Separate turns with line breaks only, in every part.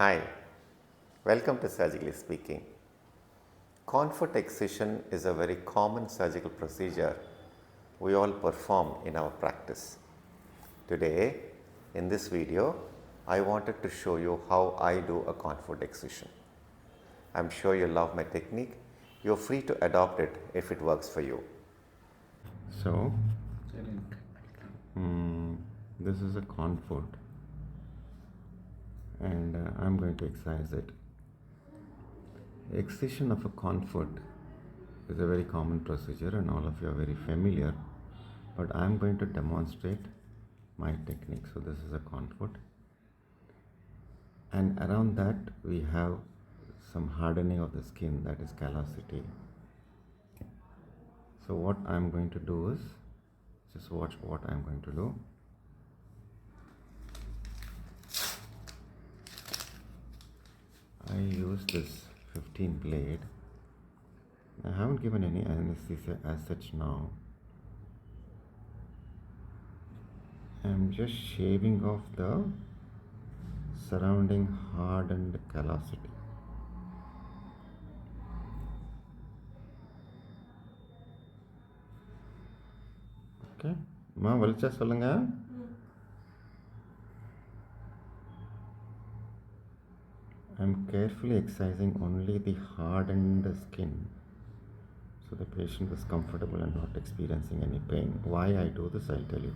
Hi, welcome to Surgically Speaking. Comfort excision is a very common surgical procedure we all perform in our practice. Today, in this video, I wanted to show you how I do a comfort excision. I'm sure you love my technique. You're free to adopt it if it works for you. So, this is a comfort and I'm going to excise it. Excision of a comfort is a very common procedure and all of you are very familiar, but I'm going to demonstrate my technique. So this is a comfort, and around that we have some hardening of the skin, that is callosity. So what I'm going to do is, just watch what I'm going to do. I use this 15 blade. I haven't given any anesthesia as such now. I'm just shaving off the surrounding hardened callosity. Okay, ma valicha solunga. I'm carefully excising only the hardened skin so the patient is comfortable and not experiencing any pain. Why I do this, I'll tell you.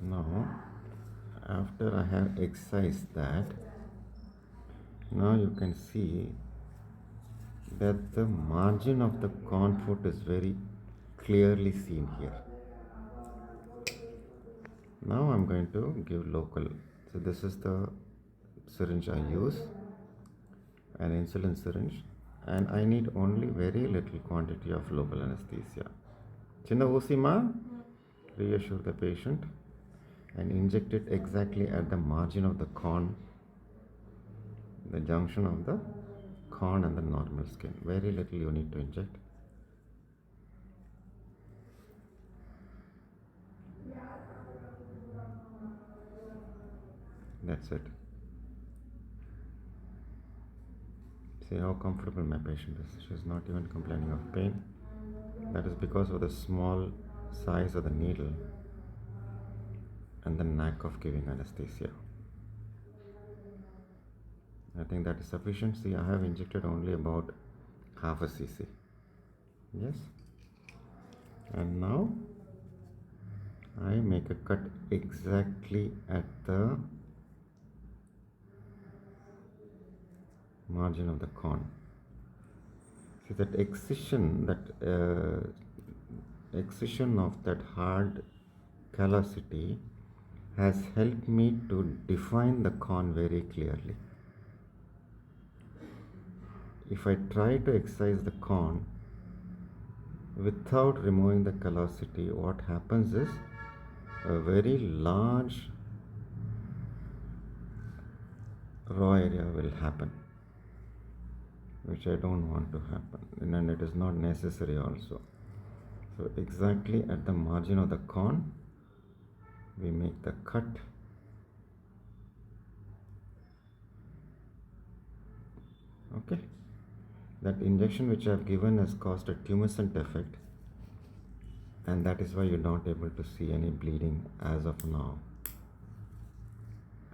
Now, after I have excised that, now you can see that the margin of the comfort is very clearly seen here. Now I'm going to give local. So this is the syringe I use, an insulin syringe, and I need only very little quantity of local anesthesia. Chinna usima, reassure the patient and inject it exactly at the margin of the corn, the junction of the corn and the normal skin. Very little you need to inject. That's it. See how comfortable my patient is. She's not even complaining of pain. That is because of the small size of the needle and the knack of giving anesthesia. I think that is sufficient. See, I have injected only about half a cc. Yes. And now I make a cut exactly at the margin of the corn. See that excision of that hard callosity has helped me to define the corn very clearly. If I try to excise the corn without removing the callosity, what happens is a very large raw area will happen, which I don't want to happen, and it is not necessary also. So exactly at the margin of the corn we make the cut. Okay, that injection which I have given has caused a tumescent effect, and that is why you're not able to see any bleeding as of now.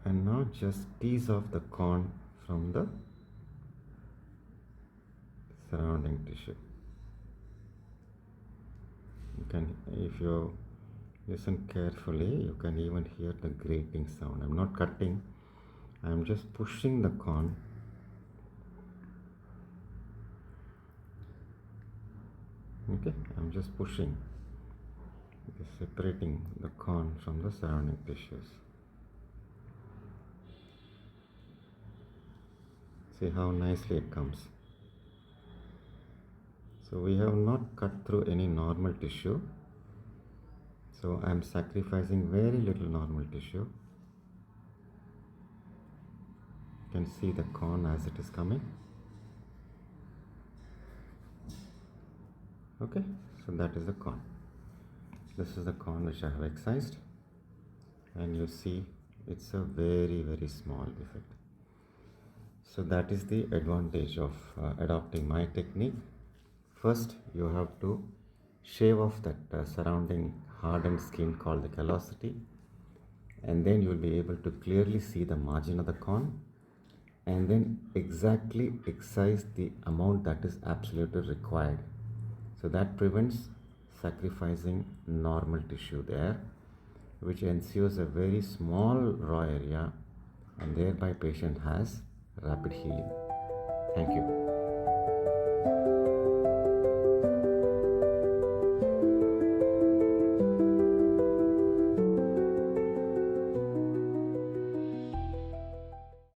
And now just tease off the corn from the surrounding tissue. You can, if you listen carefully, you can even hear the grating sound. I'm not cutting, I'm just pushing the corn. Okay, I'm just pushing, separating the corn from the surrounding tissues. See how nicely it comes. So we have not cut through any normal tissue. So I am sacrificing very little normal tissue. You can see the corn as it is coming. Okay, so that is the corn. This is the corn which I have excised, and you see it's a very small defect. So that is the advantage of adopting my technique. First, you have to shave off that surrounding hardened skin called the callosity, and then you will be able to clearly see the margin of the corn, and then exactly excise the amount that is absolutely required. So that prevents sacrificing normal tissue there, which ensures a very small raw area, and thereby patient has rapid healing. Thank you.